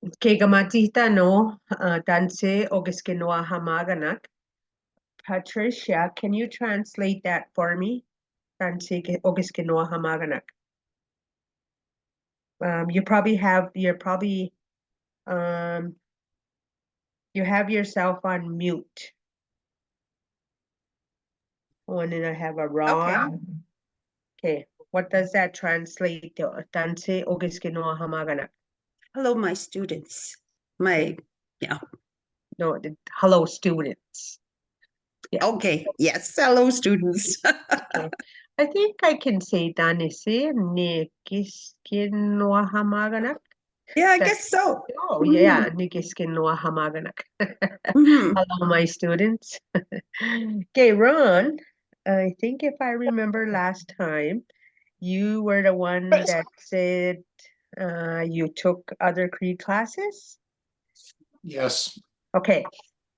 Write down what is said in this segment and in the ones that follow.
Ke gamatita no, danse ogiskinoa hamaganak. Patricia, can you translate that for me? Danse ogiskinoa hamaganak. You have yourself on mute. Oh, and then I have a Ron. Okay, what does that translate to? Danse ogiskinoa hamaganak. Hello, my students. Yeah. No, hello, students. Yeah. Okay, yes, hello, students. Okay. I think I can say danise nikiskinoa hamaganak. Yeah, I guess so. Oh, yeah, nikiskinoa hamaganak. Hello, my students. Okay, Ron, I think if I remember last time, you were the one that said you took other Cree classes? Yes. Okay,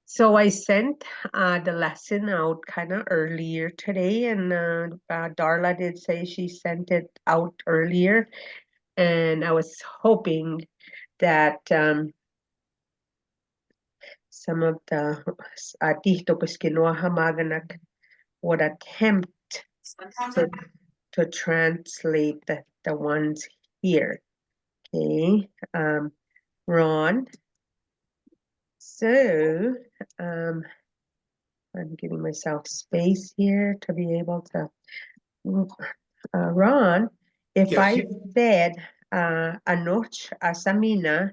so I sent the lesson out kind of earlier today, and Darla did say she sent it out earlier, and I was hoping that some of the Tihto Kuskinoa Hamaganak would attempt to translate the ones here. Okay, Ron. So, I'm giving myself space here to be able to, Ron, if Yes. I said, anoch asamina,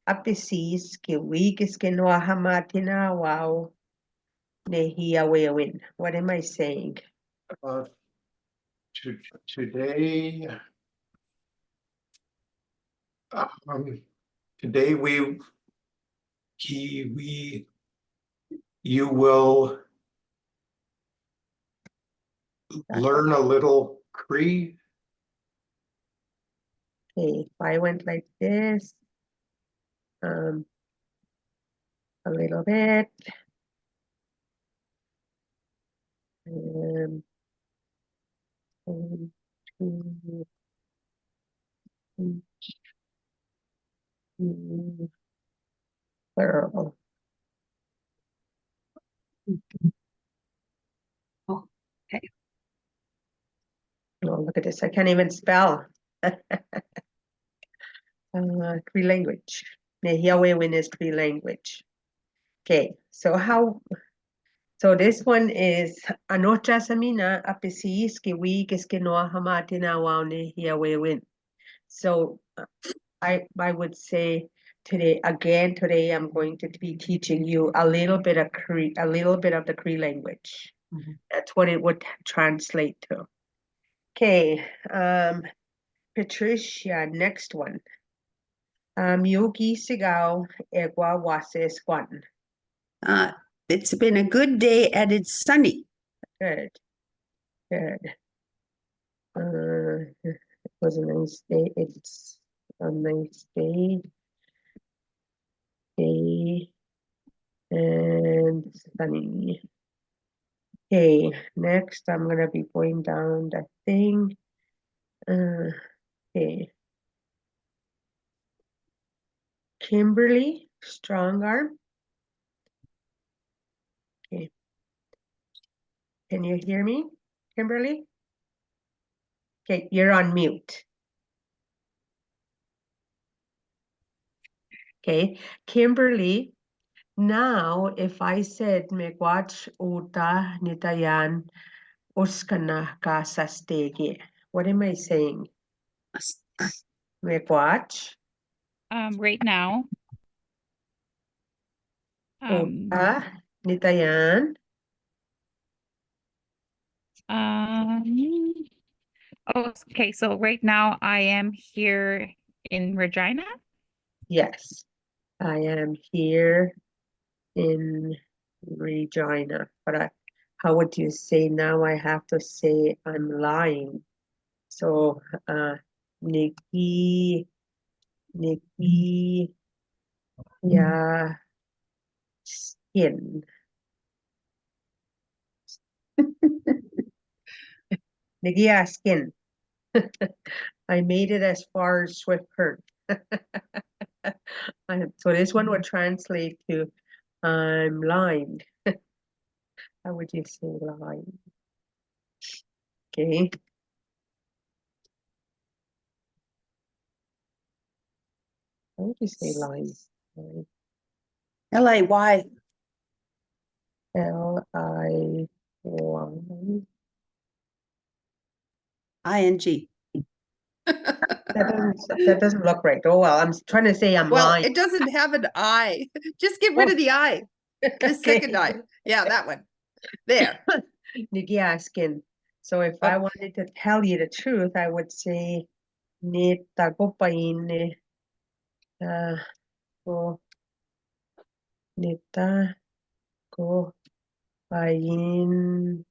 apisis, kiwikis kinoa hamatina, wow, nehia wewin. What am I saying? Today, today you will learn a little Cree. Okay, if I went like this, a little bit, one, two, plural. Oh, okay. Oh, look at this. I can't even spell. Cree language. Nehiawewen is Cree language. Okay, so this one is Anocha Samina Apisi Skiwi Kiskinoa Hamatina Wow Nehiawewen. So I would say today I'm going to be teaching you a little bit of the Cree language. That's what it would translate to. Okay, Patricia, next one. Yogi Sigaw Egwa Wase Squan. It's been a good day and it's sunny. Good. Good. It was a nice day. It's a nice day. Day and sunny. Okay, next I'm gonna be going down the thing. Okay. Kimberly, strong arm. Okay. Can you hear me, Kimberly? Okay, you're on mute. Okay, Kimberly, now if I said megwach uta nitayan uskana ka sastege, what am I saying? Megwach Right now. uta nitayan. Okay, so right now I am here in Regina. Yes, I am here in Regina, but how would you say now? I have to say I'm lying. So, Nikki, yeah, skin. Nikki, skin. I made it as far as Swift Current. So this one would translate to I'm blind. How would you say blind? Okay. How would you say line? L-A-Y. L-I-Y. I-N-G. That doesn't look right. Oh well, I'm trying to say I'm Well, lying. it doesn't have an I. Just get rid of the I. The second I. Yeah, that one. There. Nigiaskin. So if I wanted to tell you the truth, I would say nitagopain ko nitagopain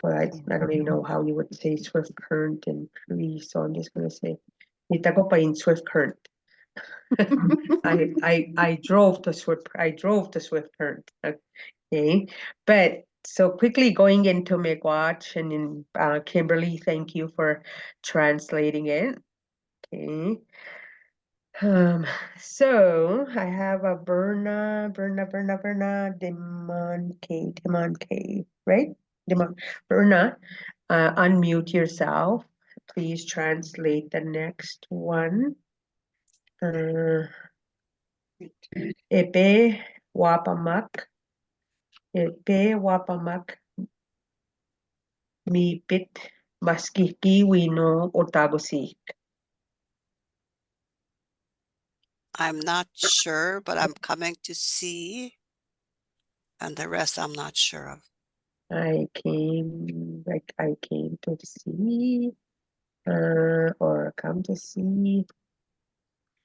but I don't even know how you would say swift current in Cree, so I'm just gonna say nitagopain swift current. I drove to swift current. Okay, but so quickly going into Miigwech and in Kimberly, thank you for translating it. Okay. So I have a Berna, Demonke, right? Berna, unmute yourself. Please translate the next one. Epe wapamak, mi pit maskiki wino otagosi. I'm not sure, but I'm coming to see. And the rest I'm not sure of. I came to see, or come to see,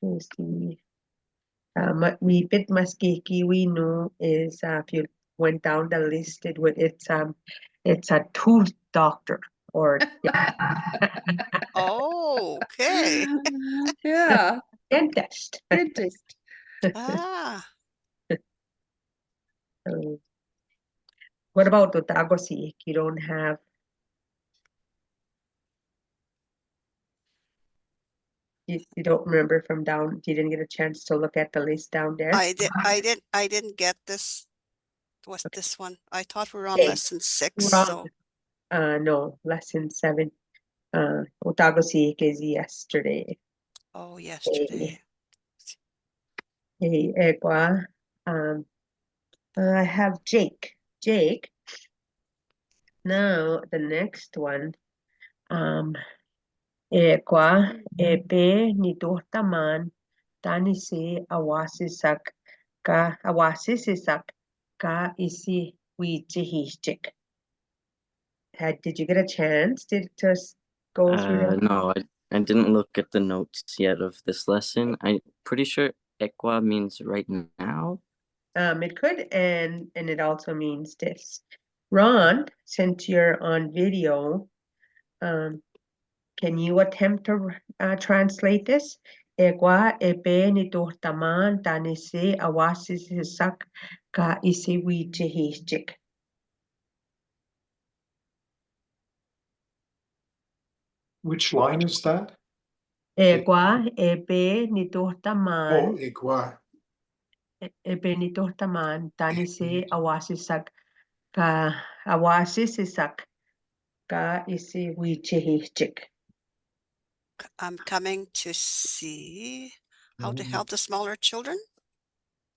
we bit maskiki we know is if you went down the list it's a tooth doctor or Oh, okay. Yeah. dentist. Dentist. Ah, What about otagosi? You don't have you don't remember from down, you didn't get a chance to look at the list down there? I didn't get this. What's this one? I thought we were on Okay. lesson 6. Wrong. So No, lesson 7. Otagosi is yesterday. oh, yesterday. Hey, Egwa. I have Jake. Jake. Now the next one. Egwa ebe nidortaman tanisi awasisak ka isi wijihishik. Did you get a chance to go through that? No, I didn't look at the notes yet of this lesson. I'm pretty sure Ekwa means right now. It could, and it also means this. Ron, since you're on video, can you attempt to translate this? Egwa ebe ni dortaman tanise awasisak ka isi wijihishik. Which line is that? Egwa ebe ni dortaman. Oh, Igwa. Benito Taman, Tanise Awasisak ka Awasisak ka isi wichihik. I'm coming to see how to help the smaller children.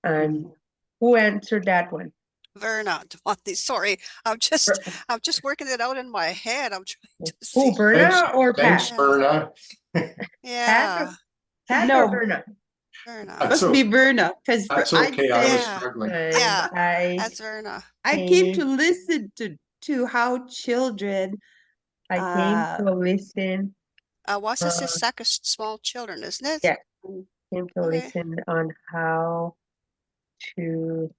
And who answered that one? Verna, sorry, I'm just working it out in my head. I'm trying to Who, see. Berna or Thanks, Pat? Berna. Yeah, Pat No. or Berna? Verna. That's Must be Verna, because That's I'd okay. I was say Yeah. struggling. Yeah, I that's Verna. I came to listen to how children came to listen. What's this? Is sack of small children, isn't it? Yeah, came to Okay. listen on how to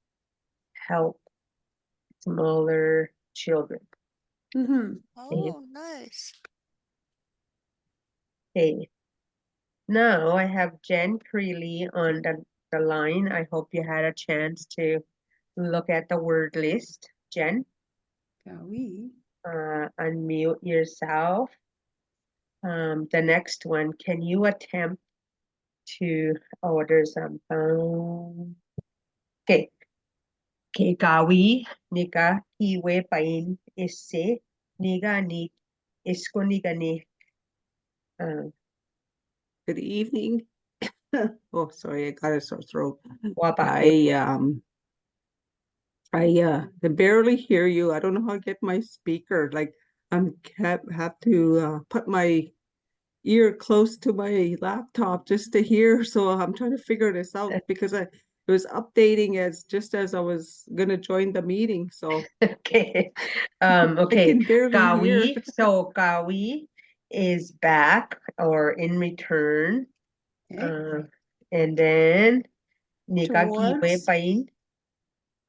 help smaller children. mhm. Oh, nice. Okay. Now I have Jen Creeley on the line. I hope you had a chance to look at the word list. Jen, Kawi. unmute yourself. The next one, can you attempt to, oh, there's okay. Ke gawi nika iwe pain isse niga ni isko niga ni Good evening. Oh, sorry, I got a sore throat. wapa. I can barely hear you. I don't know how to get my speaker. Like have to put my ear close to my laptop just to hear. So I'm trying to figure this out because it was updating just as I was gonna join the meeting. So Okay. I Okay. can barely hear. Gawi. So gawi is back or in return. And then nika kiwe Towards. pain.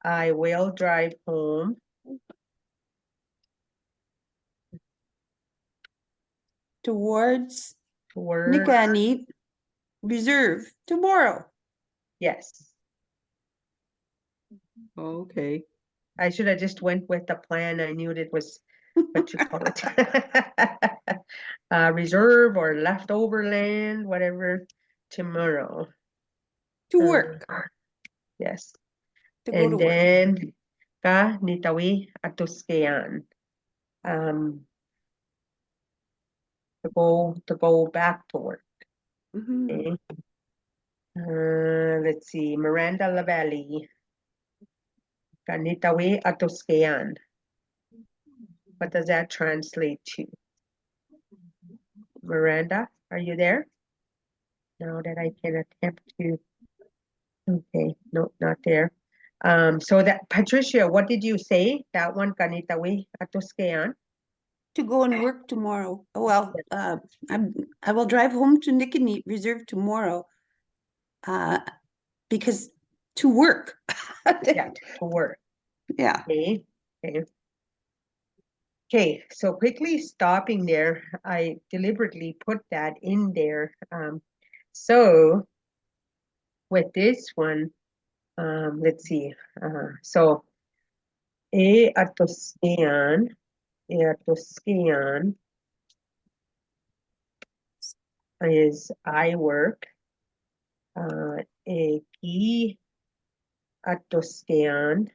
I will drive home. Towards Toward, Nikani Reserve tomorrow. yes. Okay. I should have just went with the plan. I knew it was what you call it. Reserve or leftover land, whatever, tomorrow. To work. Yes. To go to And work. then ka nitawi atuskean. To go back to work. Mhm. Okay. Let's see, Miranda Lavallee. Ka nitawi atuskean. What does that translate to? Miranda, are you there? Now that I can attempt to. Okay, no, not there. So that Patricia, what did you say? That one, kanitawi atuskean. To go and work tomorrow. Well, I will drive home to Nikani Reserve tomorrow. Because to work. Yeah, to work. Yeah. Okay, okay. Okay, so quickly stopping there, I deliberately put that in there. So with this one, let's see. So e atuskean is I work. Ki atuskean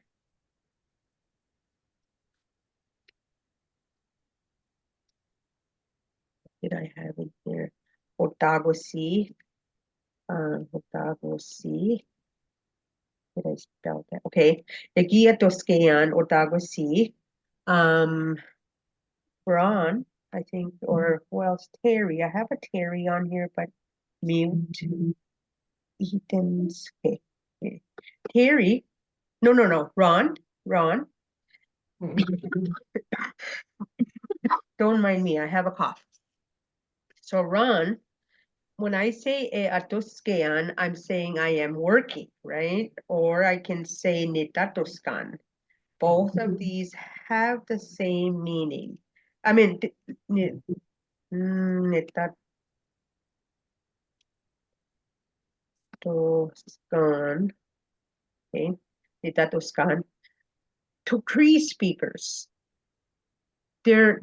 did I have it here? Otagosi. Otagosi. Did I spell that? Okay. Egia Toscayan, Otagosi. Ron, I think, or who else? Terry. I have a Terry on here, but mute. Ethan's. Okay. Okay. Terry. No. Ron. Don't mind me. I have a cough. So Ron, when I say atuskean, I'm saying I am working, right? Or I can say nitatuskan. Both of these have the same meaning. I mean, nitatuskan, okay, nitatuskan. To Cree speakers, they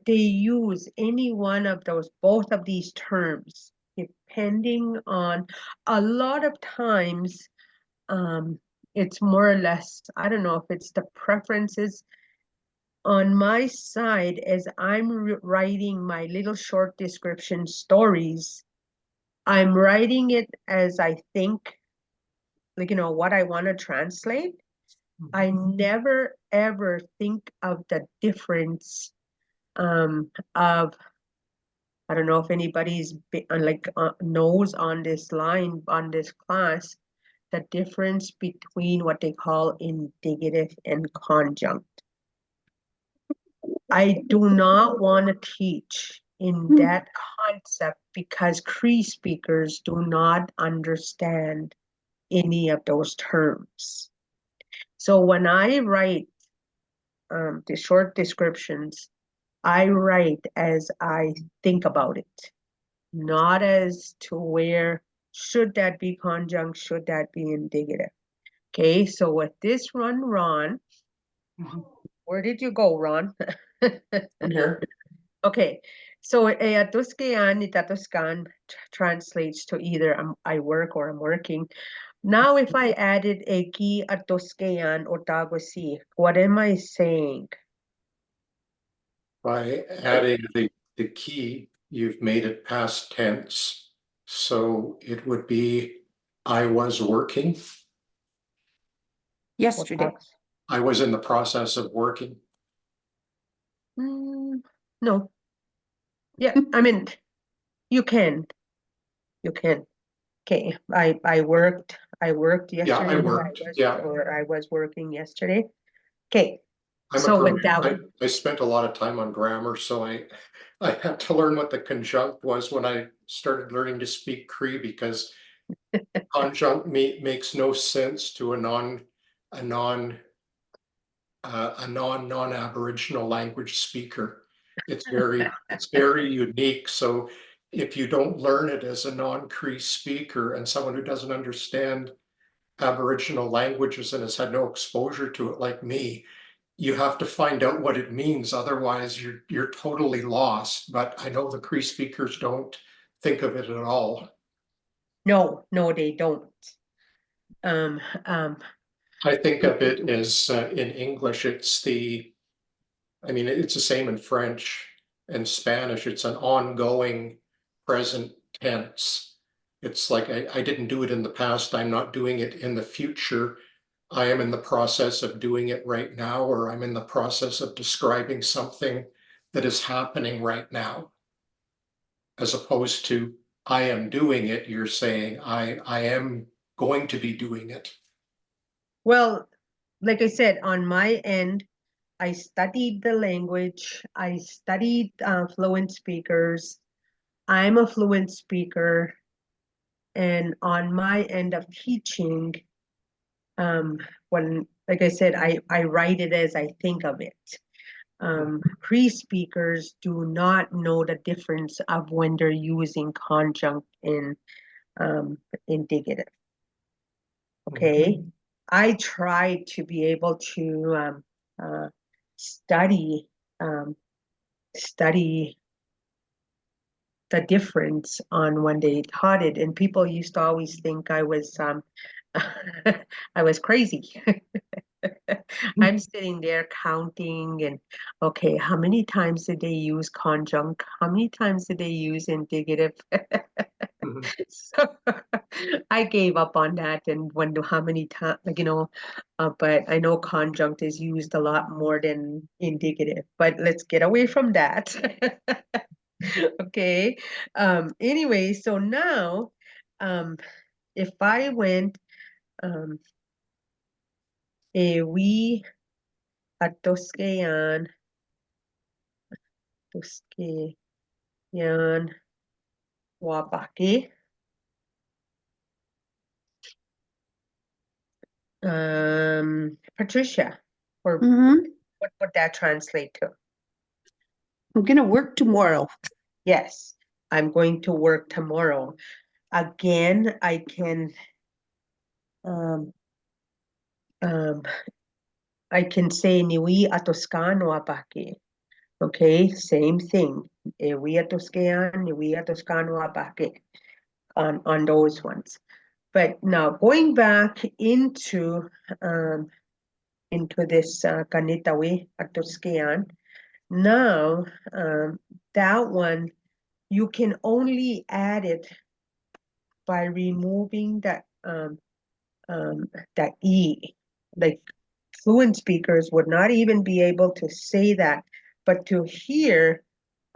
use any one of those, both of these terms, depending on, a lot of times, it's more or less, I don't know if it's the preferences on my side as I'm writing my little short description stories. I'm writing it as I think, like, what I want to translate. I never ever think of the difference of, I don't know if anybody's knows on this line, on this class, the difference between what they call indicative and conjunct. I do not want to teach in that concept because Cree speakers do not understand any of those terms. So when I write the short descriptions, I write as I think about it, not as to where should that be conjunct, should that be indicative. Okay, so with this one, Ron, where did you go, Ron? I'm here. Okay, So atuskean, itatuskan translates to either I work or I'm working. Now, if I added eki atuskean or tagosi, what am I saying? By adding the key, you've made it past tense. So it would be, I was working. Yesterday. I was in the process of working. No. Yeah, I mean, you can. Okay, I worked yesterday. Yeah, I worked. Yeah. Or I was working yesterday. Okay. I'm So a with grammar, that, I spent a lot of time on grammar, so I had to learn what the conjunct was when I started learning to speak Cree, because conjunct makes no sense to a non-Aboriginal language speaker. It's very unique. So if you don't learn it as a non-Cree speaker and someone who doesn't understand Aboriginal languages and has had no exposure to it like me, you have to find out what it means. Otherwise, you're totally lost. But I know the Cree speakers don't think of it at all. no, they don't. Um, I think of it as in English, it's the same in French and Spanish. It's an ongoing present tense. It's like I didn't do it in the past. I'm not doing it in the future. I am in the process of doing it right now, or I'm in the process of describing something that is happening right now. As opposed to I am doing it, you're saying I am going to be doing it. well, like I said, on my end, I studied the language. I studied fluent speakers. I'm a fluent speaker. And on my end of teaching, when, like I said, I write it as I think of it. Cree speakers do not know the difference of when they're using conjunct in indicative. Okay, I try to be able to study study the difference on when they taught it, and people used to always think I was I was crazy. I'm sitting there counting and okay, how many times did they use conjunct? How many times did they use indicative? So I gave up on that and wonder how many times, but I know conjunct is used a lot more than indicative, but let's get away from that. Okay. Anyway, so now, if I went, we atoskeyan, wabaki. Patricia, or what would that translate to? I'm gonna work tomorrow. Yes, I'm going to work tomorrow. Again, I can say niwi atoscano abaki. Okay, same thing. Niwi atoskean, niwi atoscano abaki on those ones. But now going back into this kanitawi atoskean, now that one you can only add it by removing that E. Like fluent speakers would not even be able to say that, but to hear,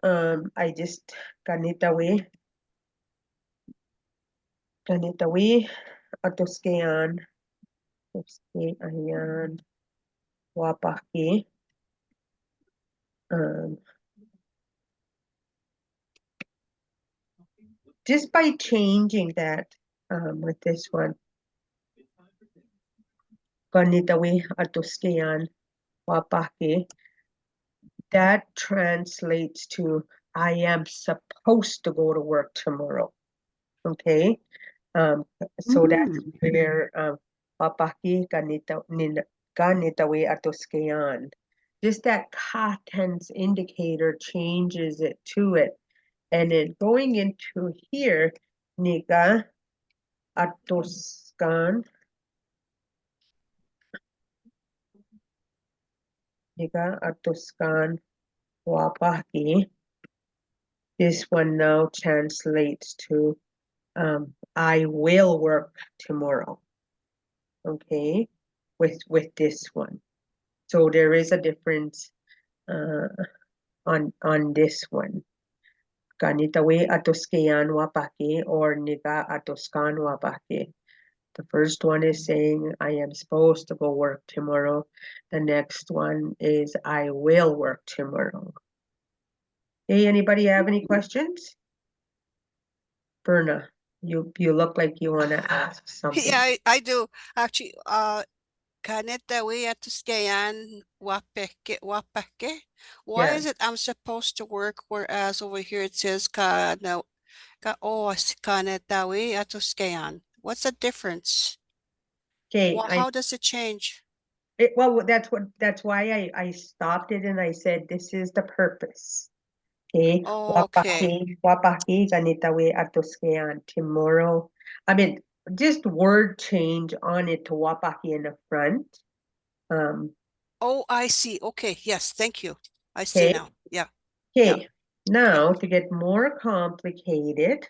I just ganitawi atoskean ayan wapaki. Just by changing that with this one. Ganitawi atoskean wapaki. That translates to I am supposed to go to work tomorrow. Okay. So that's where papaki ganitawi atoskean. just that ka tense indicator changes it to it. And then going into here, niga atoskan. Niga atoskan wapaki. This one now translates to I will work tomorrow. Okay, with this one. So there is a difference on this one. Ganitawe atoskean wapaki or niga atoskan wapaki. The first one is saying I am supposed to go work tomorrow. The next one is I will work tomorrow. Hey, anybody have any questions? Berna, you look like you want to ask something. Yeah, I do. Actually, kanetawi atuskayan wapeke wapake. Why Yeah. is it I'm supposed to work, whereas over here it says kanetawi atuskayan? What's the difference? Okay, Well, how does it change? well, that's why I stopped it and I said this is the purpose. Okay, Okay. wapaki ganitawe atoskean tomorrow. I mean, just word change on it to wapaki in the front. Oh, I see. Okay. Yes. Thank you. I see Okay. now. Yeah. Okay, now to get more complicated,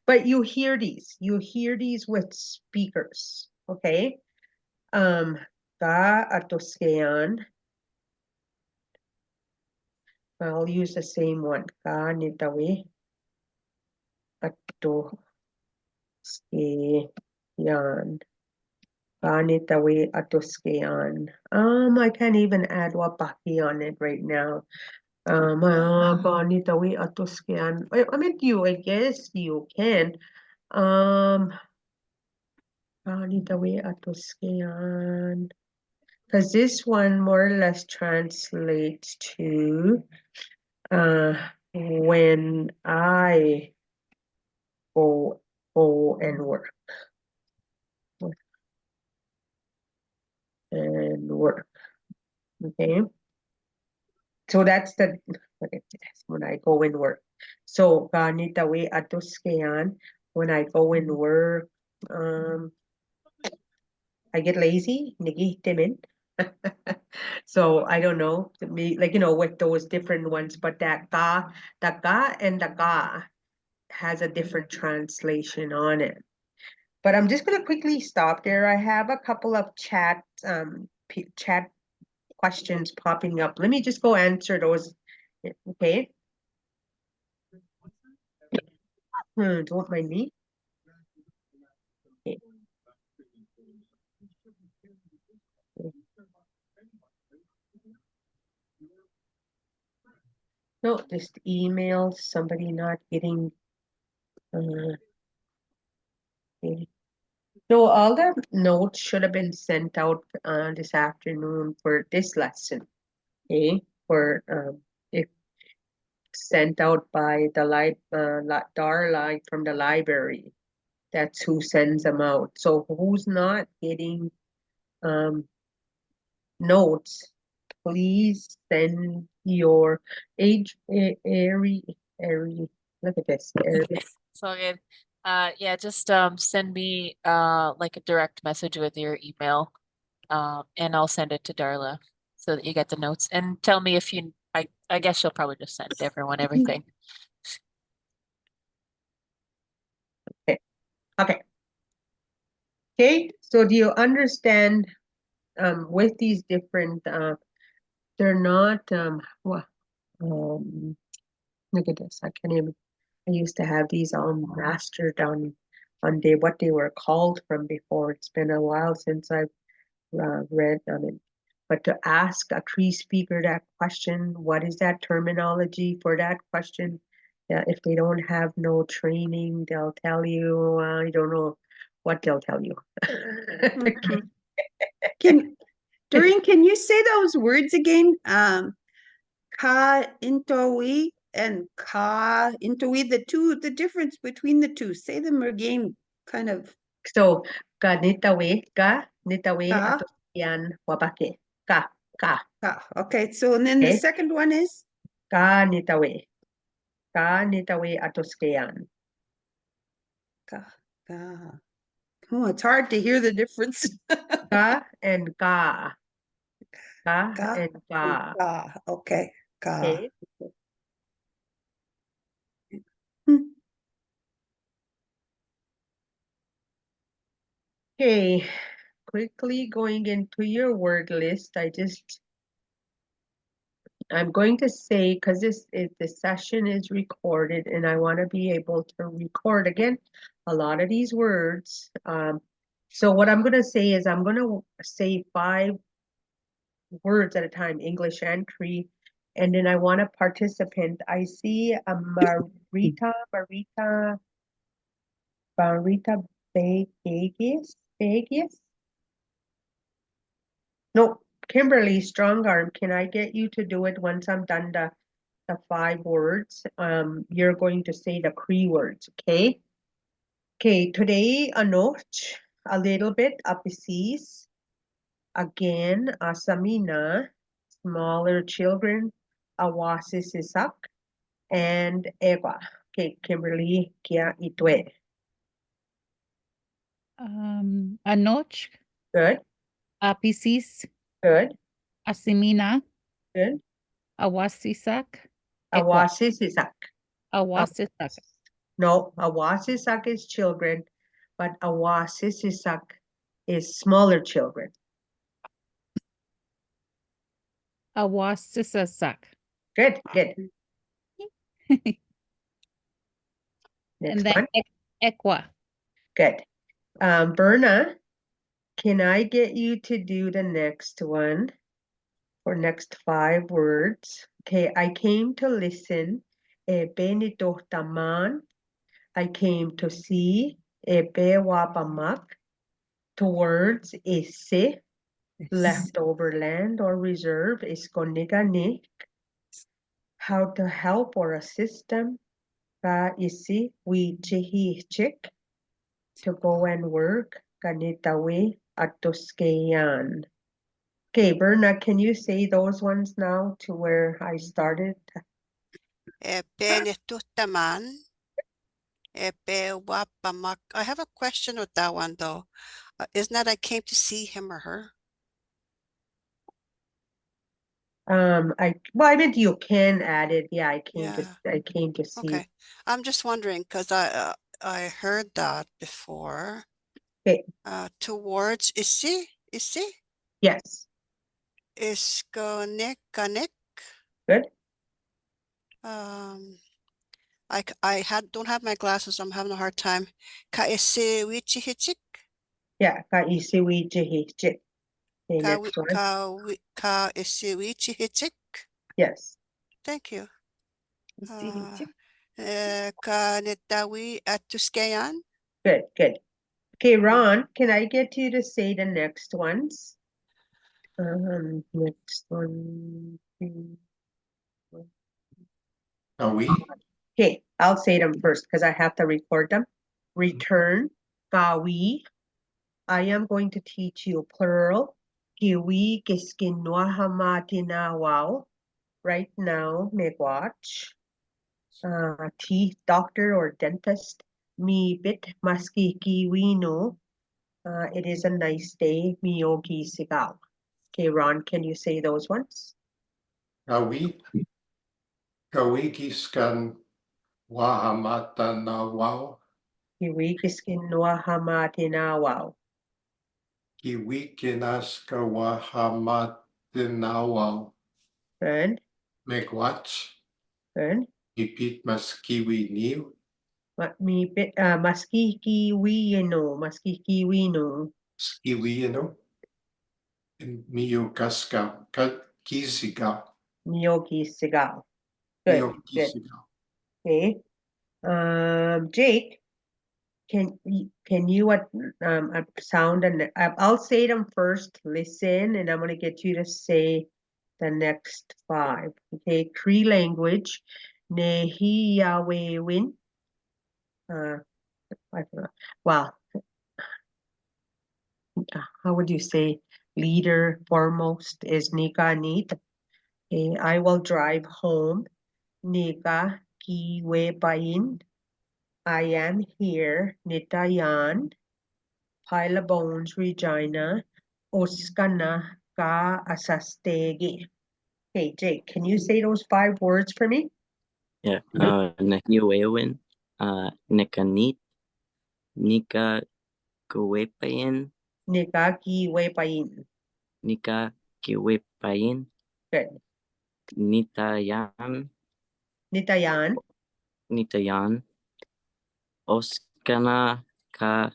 but you hear these with speakers, okay? Ka atoskean. I'll use the same one. Ka nitawi atoskean. Ka nitawi atoskean. I can't even add wapaki on it right now. Ganitawi atoskean. I mean, I guess you can. Ganitawi atoskean. Because this one more or less translates to when I go and work. And work. Okay. So that's the when I go and work. So ganitawi atoskean, when I go and work, I get lazy, nigi timin. So I don't know, me like with those different ones, but that the ga and the ga has a different translation on it. But I'm just gonna quickly stop there. I have a couple of chat questions popping up. Let me just go answer those. Okay. Don't mind me. Okay. No, just email, somebody not getting okay. No, all the notes should have been sent out this afternoon for this lesson. Okay, for it sent out by the Darla from the library. That's who sends them out. So who's not getting notes, please send your Ari, look at this. It's all good. Yeah, just send me like a direct message with your email, and I'll send it to Darla so that you get the notes. And tell me if you, I guess she'll probably just send everyone everything. Okay. Okay, so do you understand with these different they're not look at this, I can't even, I used to have these all mastered on what they were called from before. It's been a while since I've read it. But to ask a Cree speaker that question, what is that terminology for that question? If they don't have no training, they'll tell you, I don't know what they'll tell you. Doreen, can you say those words again? Ka intowi and ka intowi, the difference between the two. Say them again, kind of. So, ka nitawe, ka nitawe Ka. yan wabake. Ka, ka, Okay, so and then the Okay. second one is ka nitawe. Ka nitawe atoskeyan. ka, ka. Oh, it's hard to hear the difference. Ka and ka. Ka Ka and ka. ka. Okay, ka. Okay. Hmm. Okay, quickly going into your word list, I'm going to say, because this session is recorded and I want to be able to record again a lot of these words. So what I'm going to say is I'm going to say 5 words at a time, English and Cree, and then I want a participant. I see a Marita Vegas. No, Kimberly, strong arm. Can I get you to do it once I'm done the 5 words? You're going to say the Cree words, okay? Okay, today a noche, a little bit, apisis. Again, asamina, smaller children, awasisisak, and ewa. Okay, Kimberly, kia itwe. Anoch, Good, Apisis, good, Asimina, good. Awasisak, Ekwa, Awasisisak. Awasisak, No, awasisak is children, but awasisisak is smaller children. Awasisasak. Good, good. And Next then one. Ekwa. Good. Berna, can I get you to do the next one for next 5 words? Okay, I came to listen. Benito taman. I came to see. Bewapamak. Towards ese. Leftover land or reserve is konigani. How to help or assist them. Ka isi we chick to go and work. Ganitawi atoskeyan. Okay, Berna, can you say those ones now to where I started? Benetutaman. Wapamak. I have a question with that one though. Isn't that I came to see him or her? I meant you can add it. Yeah, I came to see. Okay. I'm just wondering because I heard that before. Okay. Towards isi? Yes. Iskonik. Good. Don't have my glasses. I'm having a hard time. Ka isi wichihichik? Yeah, ka isi we chihichik. Okay, next one. Ka isi wichihichik? Yes. Thank you. Ka nitawi atuskeyan? Good, good. Okay, Ron, can I get you to say the next ones? Next one. We, Okay, I'll say them first because I have to record them. Return, gawi. I am going to teach you plural. Kiwi kiskinwahamatinawaw. Right now, megwatch. Teeth doctor or dentist. Mi bit maski kiwino. It is a nice day. Miyogi sigaw. Okay, Ron, can you say those ones? Gawigiskan Wahamata Nawao, Kiwi kiskinwahamatinawaw. Kiwikinaska Wahamatinawa, Good, Megwatch, good. Ipit Maskiwi Niu, Mi bit maski kiwino. Skiwiano, and Miyukaska Kisiga, Miyogi sigaw. Good, good. Miyokisiga. Okay. Jake, can you sound and I'll say them first. Listen, and I'm gonna get you to say the next 5. Okay, Cree language. Nehi Yahweh win. I forgot. Wow. How would you say leader foremost is Nika Nit. Okay, I will drive home. Nika Kiwe Pain. I am here. Nitayan. Pile of Bones, Regina. Oskana Ka Asastegi. Okay, Jake, can you say those 5 words for me? Yeah. Nahiwewin, Nikanit, Nika Kuwepayin, Nika Kiwe Pain. Nika Kiwepayin, Good. Nitayan, Nitayan. Oskana Ka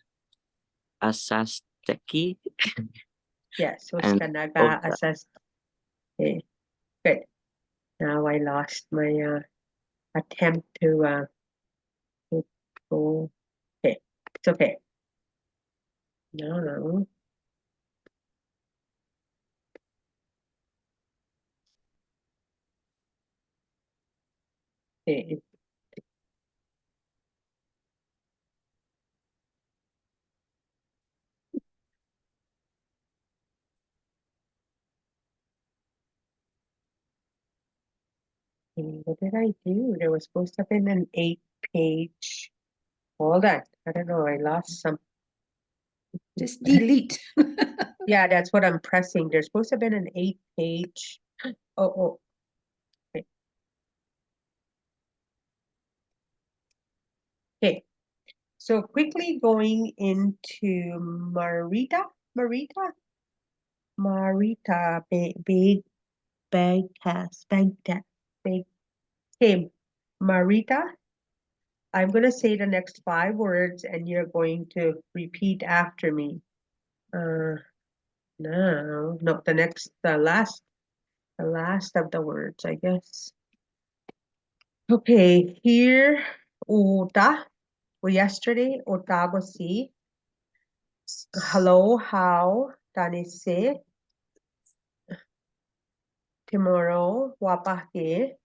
Asasteki, Yes, and Oskana Ka Oka. Asast. Okay, good. Now I lost my attempt to go. Okay, it's okay. No. Okay. What did I do? There was supposed to have been an 8-page. Hold on. I don't know. I lost some. Just delete. Yeah, that's what I'm pressing. There's supposed to have been an 8-page. Oh. Okay. Okay. So quickly going into Marita, big bag cast, big. Okay, Marita, I'm gonna say the next 5 words and you're going to repeat after me. No, the last of the words, I guess. Okay, here, uta, yesterday, otagosi. Hello, how, tanise. Tomorrow, wapake.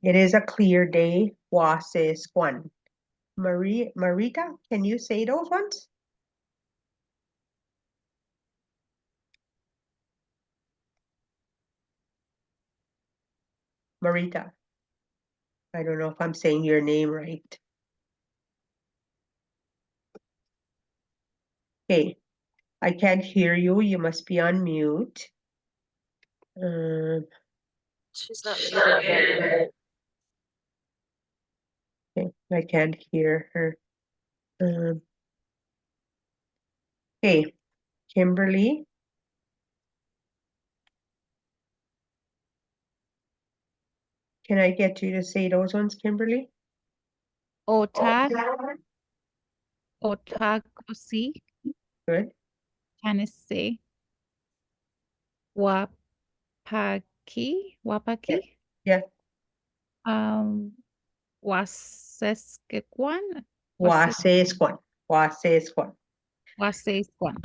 It is a clear day, wase squan. Marita, can you say those ones? Marita. I don't know if I'm saying your name right. Okay, I can't hear you. You must be on mute. She's not muted yet. Okay, I can't hear her. Okay, Kimberly. Can I get you to say those ones, Kimberly? Otagosi, Good. Tanise, Wapaki, Yeah. Waseskequan, Wase squan. Wasesquan.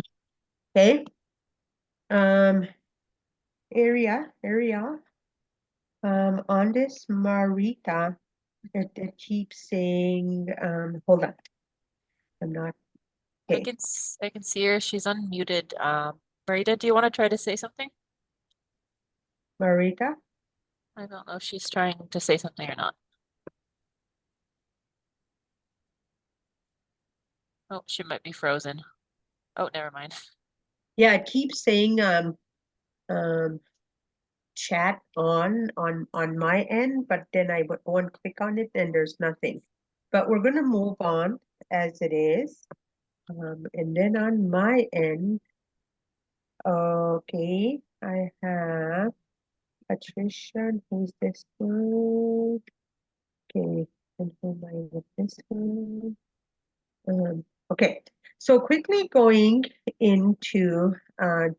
Okay. Area. On this Marita, it keeps saying, hold on. I'm not, I okay. can see her. She's unmuted. Marita, do you want to try to say something? Marita, I don't know if she's trying to say something or not. Oh, she might be frozen. Oh, never mind. yeah, it keeps saying, chat on my end, but then I would go and click on it and there's nothing. But we're gonna move on as it is. And then on my end, okay, I have Patricia, who's this one? Okay, and who am I with this one? Okay, so quickly going into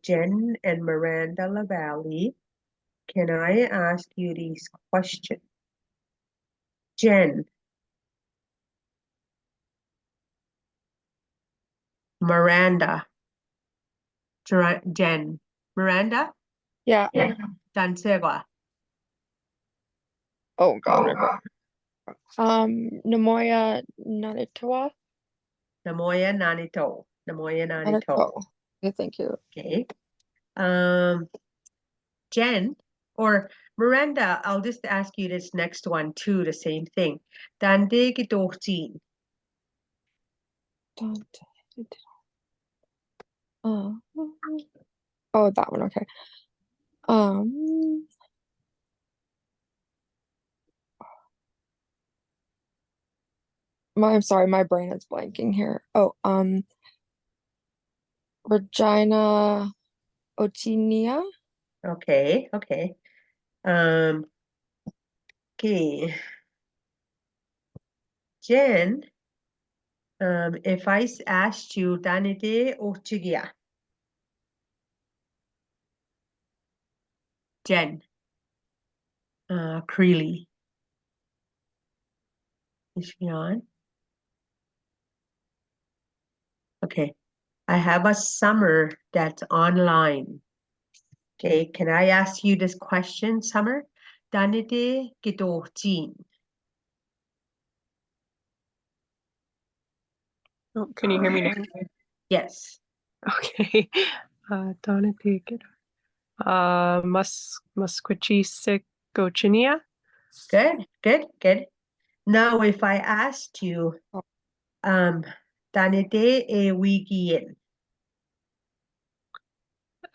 Jen and Miranda LaValle, can I ask you these questions? Jen, Miranda, Jen, Miranda, Yeah. Dansegua, Oh God. Namoya Nanitawa. Namoya Nanito, Nanito. Okay, thank you. Okay. Jen or Miranda, I'll just ask you this next one too, the same thing. Dande gitochtin. Uh, oh, that one. Okay. Um, I'm sorry, my brain is blanking here. Oh, Regina Ochinia. Okay, okay. Okay. Jen, if I asked you Danide Ochigia. Jen. Creely. Is she on? Okay. I have a Summer that's online. Okay, can I ask you this question, Summer? Danide Gitochin. Oh, can you hear me now? Yes. Okay. Donna take it. Musqueam Gochinia. Good, good, good. Now, if I asked you, Danide e Wigian.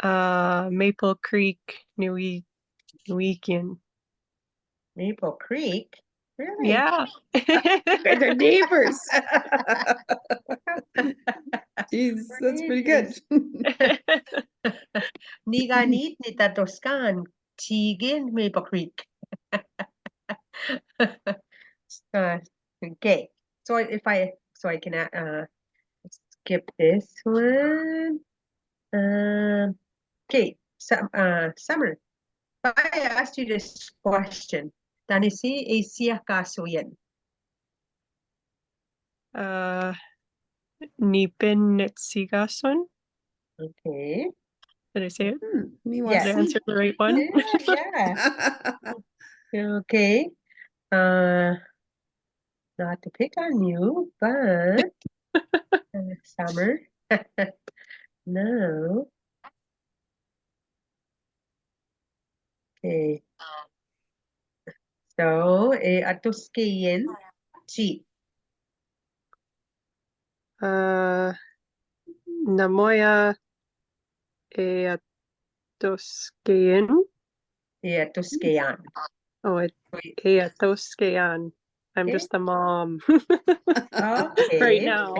Maple Creek, Newekian. Maple Creek? Really? Yeah. Guys are neighbors. Jeez, that's pretty good. Niganit ni Tatoskan, Tigin Maple Creek. Okay, so if I can skip this one. Okay, Summer. If I asked you this question, Tanisi Asia Kasuyan. Nipin Netsigason. Okay. Did I say it? Me Yes. Did I answer the right one? Yeah. Okay. Not to pick on you, but Summer. No. Okay. So, Atuskian, Chi. Namoya Eatoskean. Atuskian. Oh, Eatoskean. I'm Okay. just a mom Okay. right now.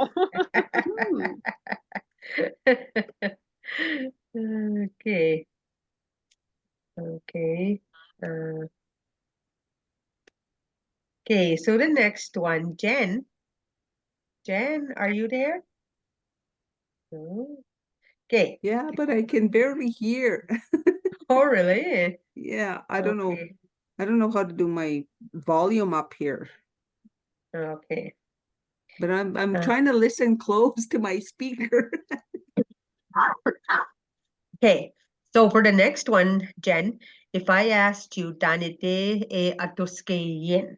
Okay. Okay. Okay, so the next one, Jen. Jen, are you there? No. Okay. Yeah, but I can barely hear. Oh, really? Yeah, I don't know. Okay. I don't know how to do my volume up here. Okay. But I'm trying to listen close to my speaker. Okay. So for the next one, Jen, if I asked you, Danite e Atuskayen.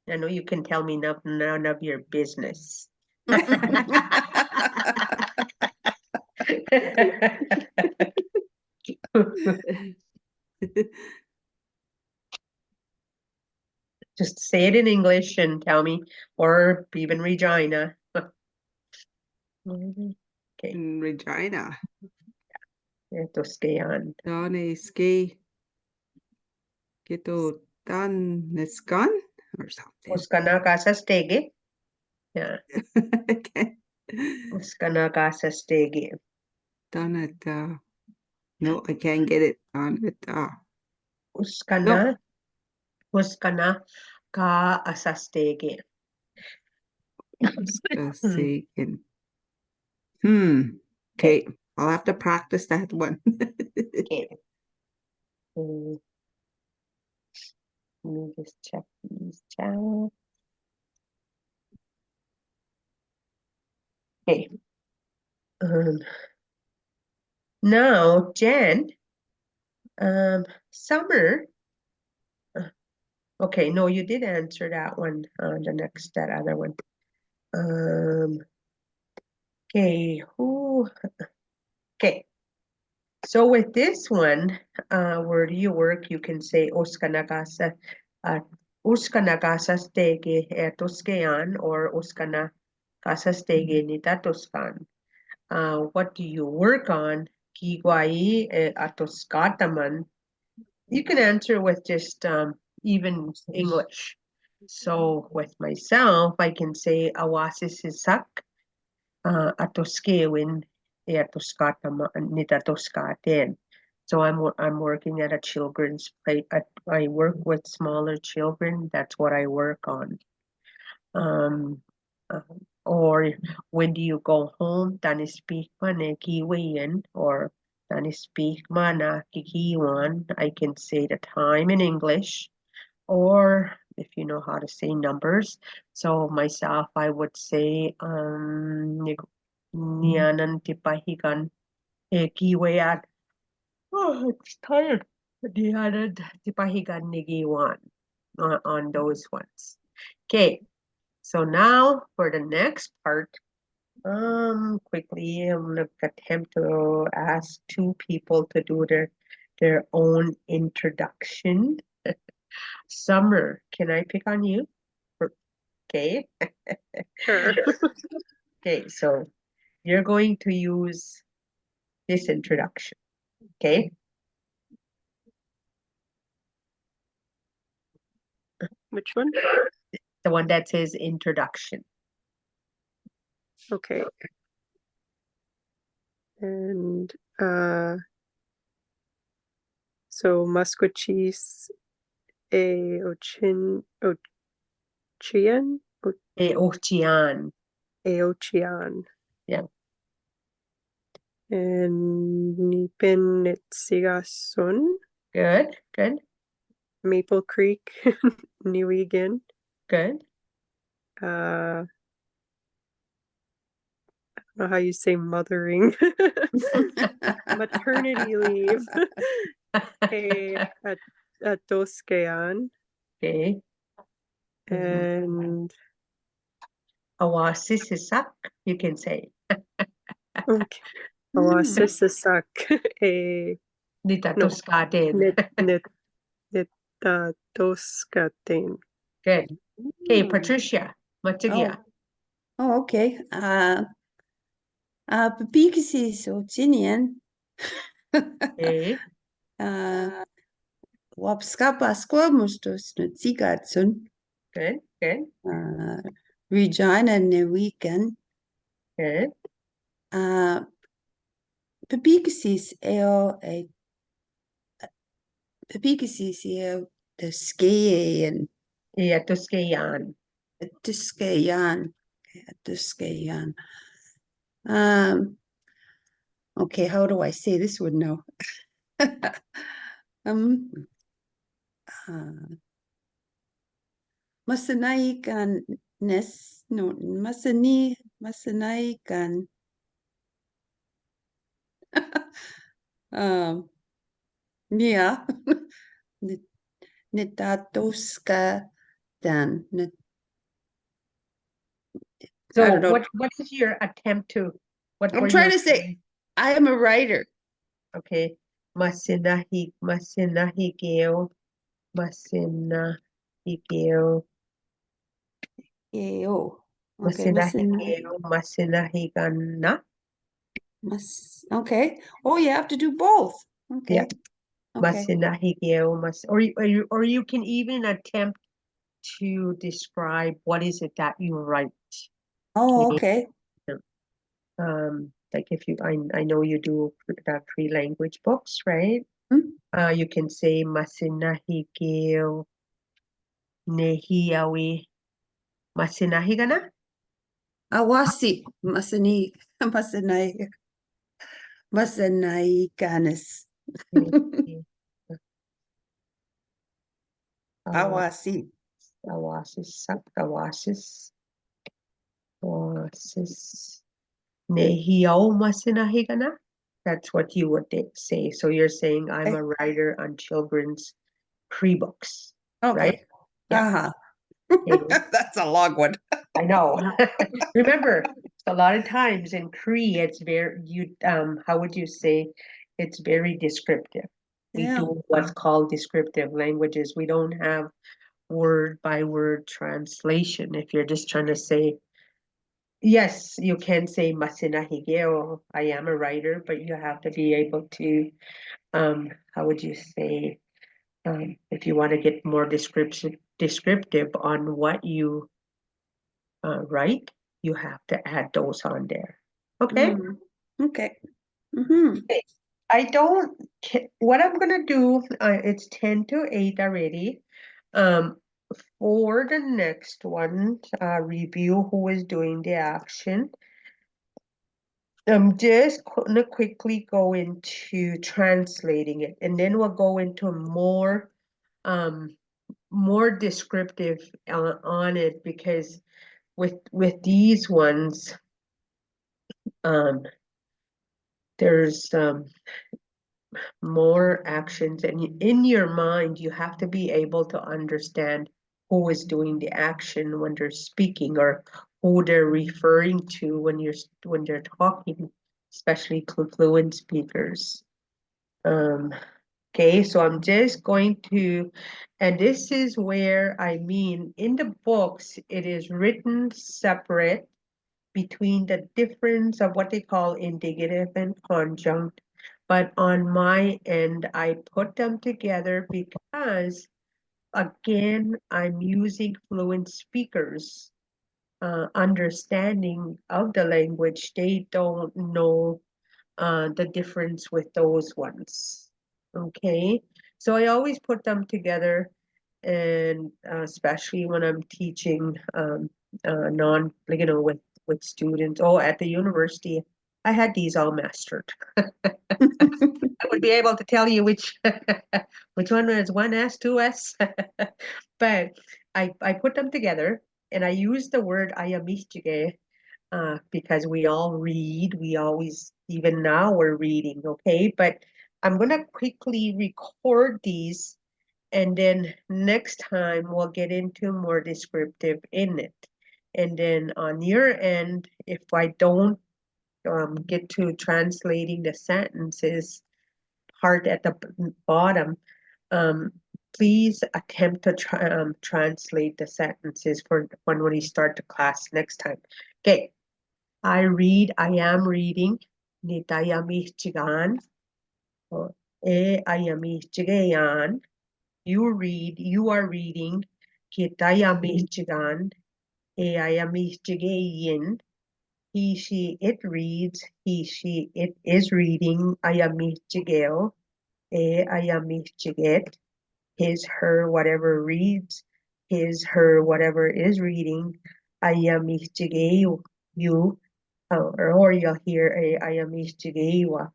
I know you can tell me none of your business. Just say it in English and tell me, or even Regina. Okay, In Regina. Tuscayan. Dane ski. Kito dan neskan or something. Uskana kasastege. Yeah, Okay. uskana kasastege. Danata. No, I can't get it. Danata. Uskana, uskana ka asastege. Forsaken. Okay. I'll have to practice that one. Okay. Let me just check these chats. Okay. Now, Jen, Summer. Okay, no, you did answer that one. That other one. Okay, who? Okay. So with this one, where do you work? You can say Uskanagasa, Uskanagasa stege etoskean or Uskanagasa stege nitatoskan. What do you work on? Kigwai atoskataman. You can answer with just even English. So with myself, I can say awasisisak atoskewin nitatoskaten. So I'm working at a children's play. I work with smaller children. That's what I work on. Or when do you go home? Tani speak mana kiwian or tani speak mana kikiwan. I can say the time in English, or if you know how to say numbers. So myself, I would say nianan tipahikan kiwiat. Oh, it's tired. Nianan tipahikan nigiwan on those ones. Okay. So now for the next part, quickly, I'm gonna attempt to ask two people to do their own introduction. Summer, can I pick on you? Okay. Sure. Okay, so you're going to use this introduction. Okay. Which one? The one that says introduction. Okay. And so Musquecheese Ochian Ochian. Aochian. Yeah. And Nipin Nitsigasun, Good, good, Maple Creek, New Egan. good. I don't know how you say mothering. Maternity leave. At Doskean. Okay. And Awasisisak, you can say. okay. Awasisasak Nitatoskaten. Nitatoskaten. Good. Okay, Patricia, Matigia. Oh, okay. Papikisi Sotinian. Okay, Wapskapa Squamustos Nutsigatsun. good, good, Regina Neweekend. good. Papikasis Papikasis the ski and Iatoskeyan. Tuskeyan. Tuskeyan. Okay, how do I say this one now? Masanaikan Nes no Masanaikan yeah. Nitatoska dan So I don't know. what is your attempt to, what I'm were trying you to say I am a writer. Okay. Masinahigeo. Masinahigeo. Oh, okay. Masinahigana. Okay. Oh, you have to do both. Okay. Yeah. Okay. Masinahigeo. Or you can even attempt to describe what is it that you write. Oh, okay. Like if you, I know you do Cree language books, right? Hmm? You can say Masinahigeo Nehiawi Masinahigana. Awasi Masanai Ganis. Awasi. Awasis. Nehiao Masinahigana. That's what you would say. So you're saying I'm a writer on children's Cree books. Okay. Right? Yeah. Okay. That's a long one. I know. Remember, a lot of times in Cree, it's how would you say, it's very descriptive. We Yeah. do what's called descriptive languages. We don't have word by word translation. If you're just trying to say, yes, you can say Masina Higeo, I am a writer, but you have to be able to, how would you say, if you want to get more descriptive on what you write, you have to add those on there. Okay? Okay. Mm-hmm. I don't, what I'm gonna do, it's 10 to 8 already. For the next one, review who is doing the action. I'm just gonna quickly go into translating it, and then we'll go into more descriptive on it, because with these ones, there's more actions, and in your mind you have to be able to understand who is doing the action when they're speaking, or who they're referring to when they're talking, especially fluent speakers. Okay, so I'm just going to, and this is where I mean, in the books, it is written separate between the difference of what they call indicative and conjunct. But on my end, I put them together because, again, I'm using fluent speakers, understanding of the language. They don't know the difference with those ones. Okay, so I always put them together, and especially when I'm teaching with students. Oh, at the university, I had these all mastered. I would be able to tell you which which one is 1S, 2S, but I put them together, and I use the word ayamichige because we all read, we always, even now we're reading, okay? But I'm gonna quickly record these, and then next time we'll get into more descriptive in it. And then on your end, if I don't get to translating the sentences part at the bottom, please attempt to translate the sentences for when we start the class next time. Okay. I read, I am reading. Nitayami chigan. Ayami chigayan. You read, you are reading. Kitayami chigan. Ayami chigayin. He, she, it reads. He, she, it is reading. Ayami chigeo. Ayami chiget. His, her, whatever reads. His, her, whatever is reading. Ayami chigeyo. You. Or you'll hear ayamichigeiwa,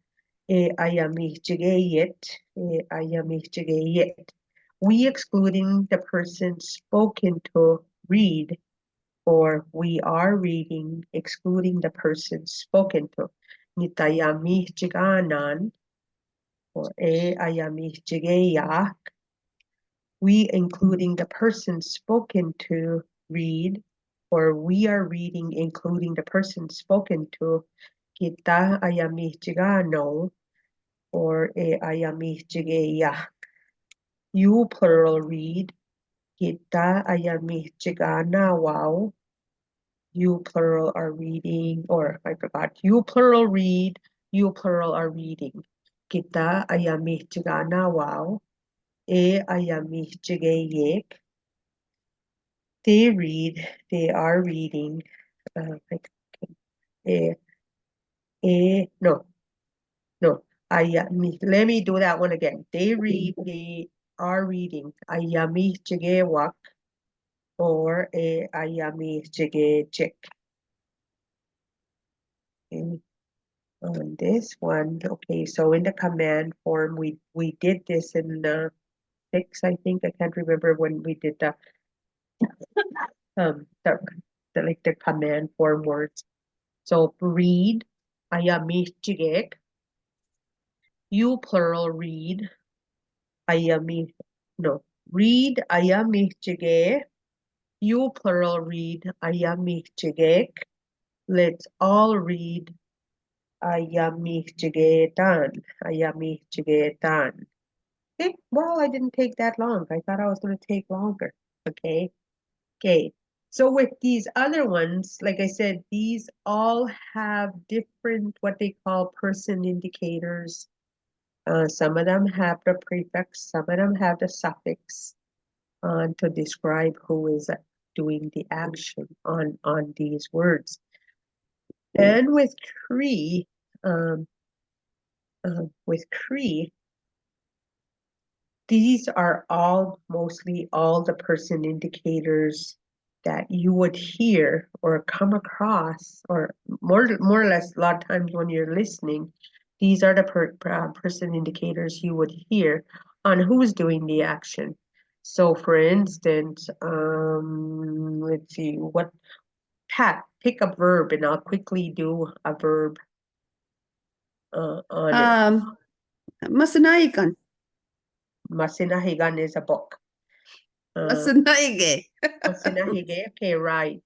ayamichigeyit, ayamichigeyit. We excluding the person spoken to read, or we are reading, excluding the person spoken to. Nitayamichiganan, or ayamichigeyak. We including the person spoken to read, or we are reading including the person spoken to. Kita ayamichigano, or ayamichigeya. You plural read. Kita ayamichigana wow. You plural are reading, or I forgot. You plural read. You plural are reading. Kita ayamichigana wow. Ayamichigeyek. They read, they are reading. No. Let me do that one again. They read, they are reading. Ayami chigewak, or ayami chigechik. On this one, okay, so in the command form, we did this in 6, I think. I can't remember when we did the like the command form words. So read, ayami chigek. You plural read, ayami, no, read, ayami chige. You plural read, ayami chigek. let's all read Ayamichigetan. Ayamichigetan. Okay, well, I didn't take that long. I thought I was going to take longer. Okay. Okay. So with these other ones, like I said, these all have different, what they call person indicators. Some of them have the prefix, some of them have the suffix to describe who is doing the action on these words. And um, with Cree, these are all mostly all the person indicators that you would hear or come across, or more or less a lot of times when you're listening, these are the person indicators you would hear on who's doing the action. So for instance, let's see, Pat, pick a verb and I'll quickly do a verb on it. Masanaigan. Masinahigan is a book. Masanaige. Masinahige, okay, right.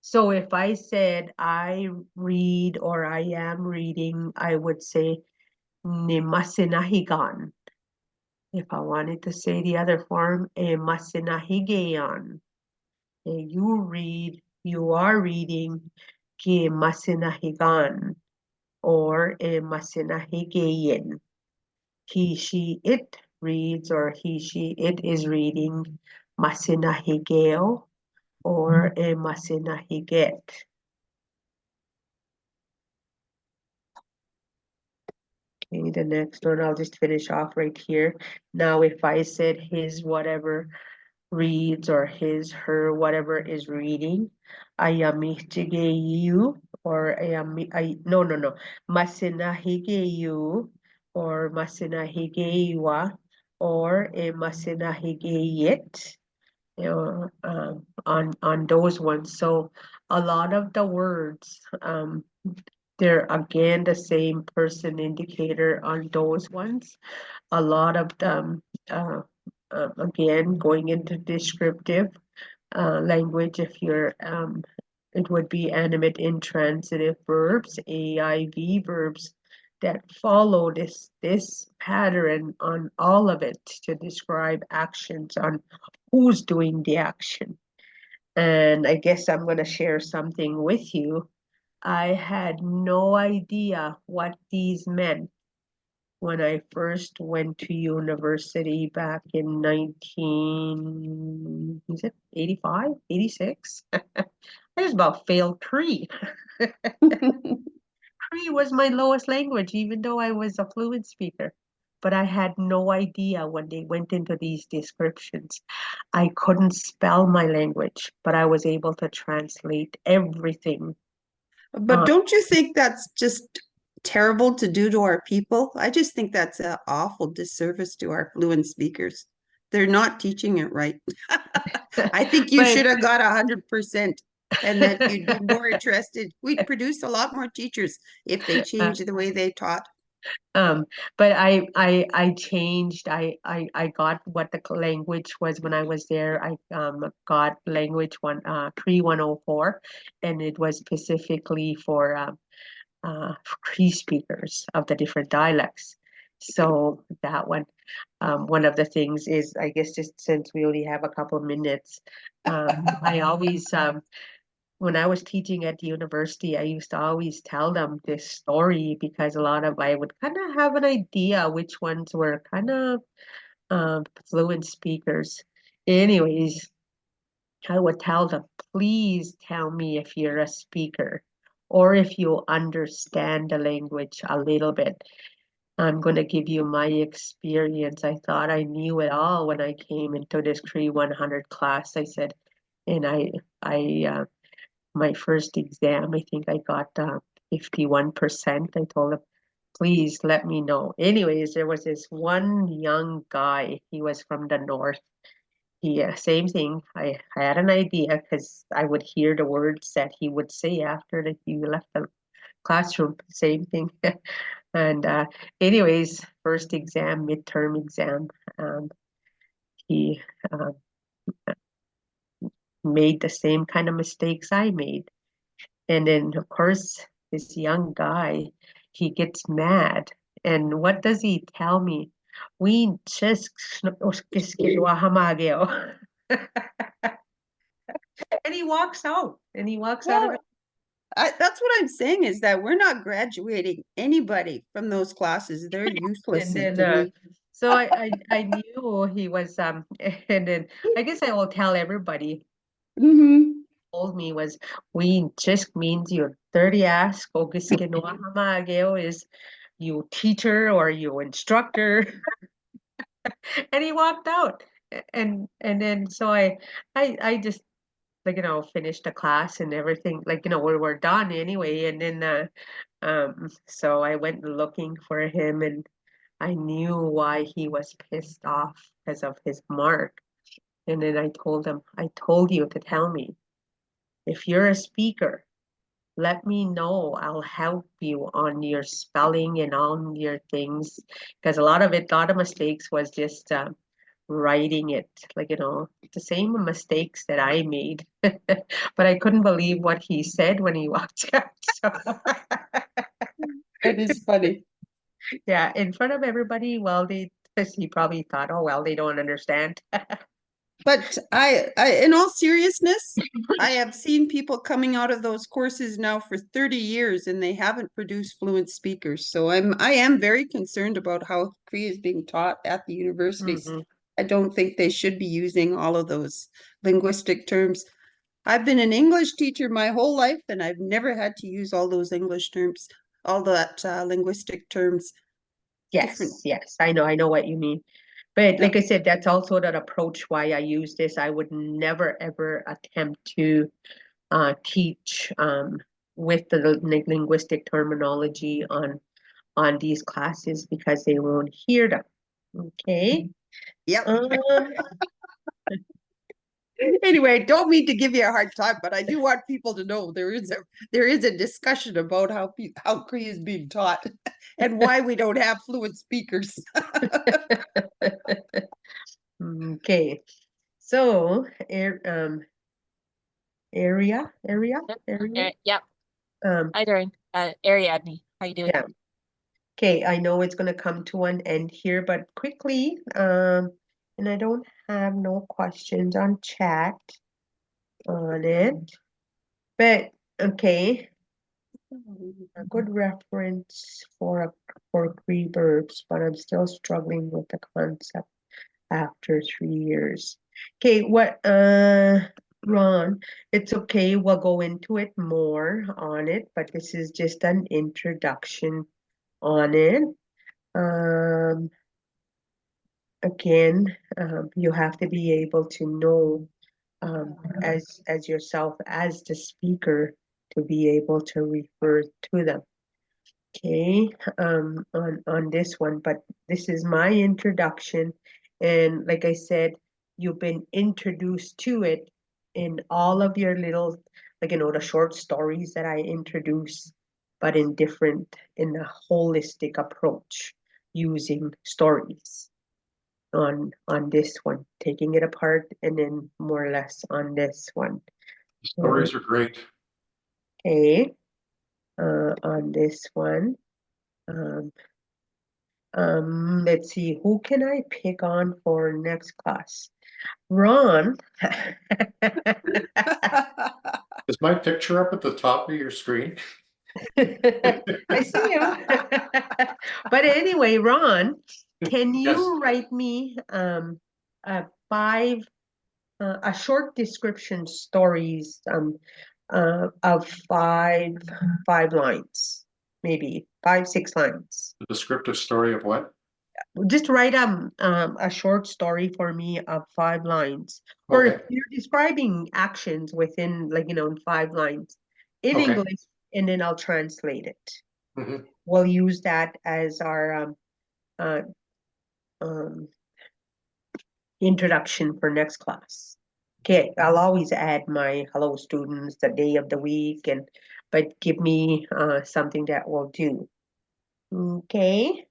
So if I said I read or I am reading, I would say ni masinahigan. If I wanted to say the other form, e masinahigean. You are reading, ke masinahigan, or e masinahigeyen. He, she, it reads, or he, she, it is reading masinahigeo, or a masinahiget. Okay, the next one, I'll just finish off right here. Now, if I said his whatever reads, or his, her, whatever is reading, ayamichigeyu, or no, masinahigeyu, or masinahigeiwa, or a masinahigeyit, on those ones. So a lot of the words, they're again the same person indicator on those ones. A lot of them, again, going into descriptive language, if you're, it would be animate intransitive verbs, AIV verbs that follow this pattern on all of it to describe actions on who's doing the action. And I guess I'm going to share something with you. I had no idea what these meant when I first went to university back in 85, 86? I just about failed Cree. Cree was my lowest language, even though I was a fluent speaker. But I had no idea when they went into these descriptions. I couldn't spell my language, but I was able to translate everything. But don't you think that's just terrible to do to our people? I just think that's an awful disservice to our fluent speakers. They're not teaching it right. I think you should have got 100%, and that you'd be more interested. We'd produce a lot more teachers if they changed the way they taught. But I changed. I got what the language was when I was there. I got language Cree 104, and it was specifically for Cree speakers of the different dialects. So that one of the things is, I guess, just since we only have a couple of minutes, I always when I was teaching at the university, I used to always tell them this story because I would kind of have an idea which ones were kind of fluent speakers. Anyways, I would tell them, please tell me if you're a speaker or if you understand the language a little bit. I'm going to give you my experience. I thought I knew it all when I came into this Cree 100 class. I said, and my first exam, I think I got 51%. I told him, please let me know. Anyways, there was this one young guy. He was from the north. Same thing. I had an idea because I would hear the words that he would say after that he left the classroom. Same thing. And anyways, first exam, midterm exam, he made the same kind of mistakes I made. And then, of course, this young guy, he gets mad. And what does he tell me? We just and he walks out. And he walks out of Well, that's what I'm saying is that we're not graduating anybody from those classes. They're useless And to then me. so I knew he was and then I guess I will tell everybody Mm-hmm. told me was we just means your dirty ass is you teacher or you instructor. And he walked out. And then so I just like finished the class and everything, like we're done anyway. And then so I went looking for him, and I knew why he was pissed off because of his mark. And then I told him, I told you to tell me if you're a speaker, let me know. I'll help you on your spelling and on your things, because a lot of mistakes was just writing it, like the same mistakes that I made. But I couldn't believe what he said when he walked out. So That is funny. yeah, in front of everybody, well, he probably thought, oh well, they don't understand. But in all seriousness, I have seen people coming out of those courses now for 30 years and they haven't produced fluent speakers. So I am very concerned about how Cree is being taught at the universities. Mhm. I don't think they should be using all of those linguistic terms. I've been an English teacher my whole life and I've never had to use all those English terms, all that linguistic terms. Different. Yes, I know what you mean. But Yeah. like I said, that's also that approach why I use this. I would never ever attempt to teach with the linguistic terminology on these classes because they won't hear them. Okay. Yep. Um, Anyway, don't mean to give you a hard time, but I do want people to know there is a discussion about how Cree is being taught and why we don't have fluent speakers. okay. So area. Yep. Um, Hi, Doreen. Ariadne, how you doing? yeah. Okay, I know it's gonna come to an end here, but quickly, and I don't have no questions on chat on it, but okay, a good reference for Cree verbs, but I'm still struggling with the concept after 3 years. Okay, Ron, it's okay, we'll go into it more on it, but this is just an introduction on it. Again, you have to be able to know as yourself as the speaker to be able to refer to them. Okay, on this one, but this is my introduction, and like I said, you've been introduced to it in all of your little, like the short stories that I introduce, but in a holistic approach using stories on this one, taking it apart and then more or less on this one. Stories are great. Okay, on this one. Let's see, who can I pick on for next class? Ron. Is my picture up at the top of your screen? I see you. But anyway, Ron, can you Yes. write me a short description stories of five lines, maybe 5-6 lines. The descriptive story of what? Just write a short story for me of 5 lines, or if Okay. you're describing actions within, like in 5 lines in Okay. English, and then I'll translate it. Mhm. We'll use that as our uh, um, introduction for next class. Okay, I'll always add my hello students, the day of the week, but give me something that will do. Okay.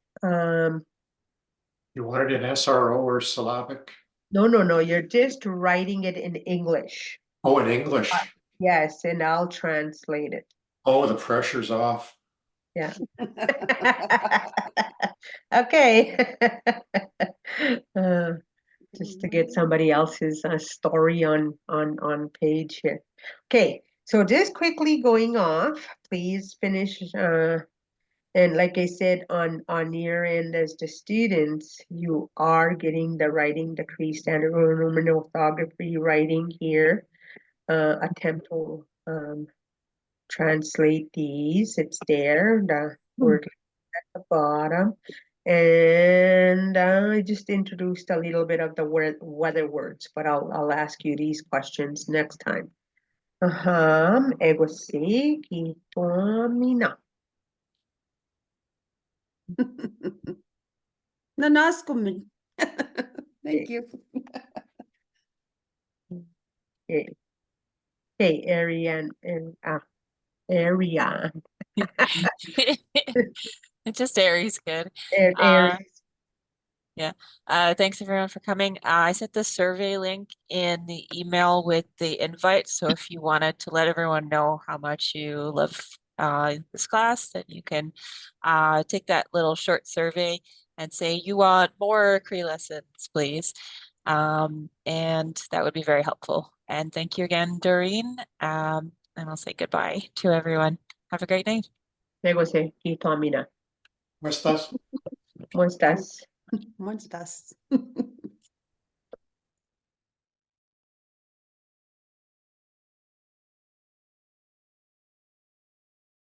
You wanted an SRO or syllabic? No, you're just writing it in English. Oh, in English. Yes, and I'll translate it. Oh, the pressure's off. Yeah. Okay. Just to get somebody else's story on page here. Okay, so just quickly going off, please finish. And like I said, on your end as the students, you are getting the writing, the Cree Standard Roman Orthography writing here. Attempt to translate these. It's there. The word at the bottom. And I just introduced a little bit of the weather words, but I'll ask you these questions next time. Ego se kitomina. Nanaskomin. Thank you. Okay. Okay, Ariane and Ariane. Just Aries, good. Aries. Yeah. Thanks everyone for coming. I sent the survey link in the email with the invite. So if you wanted to let everyone know how much you love this class, that you can take that little short survey and say you want more Cree lessons, please. And that would be very helpful. And thank you again, Doreen. And I'll say goodbye to everyone. Have a great night. Ego se kitomina. ¿Cómo estás? ¿Cómo estás? Once dust.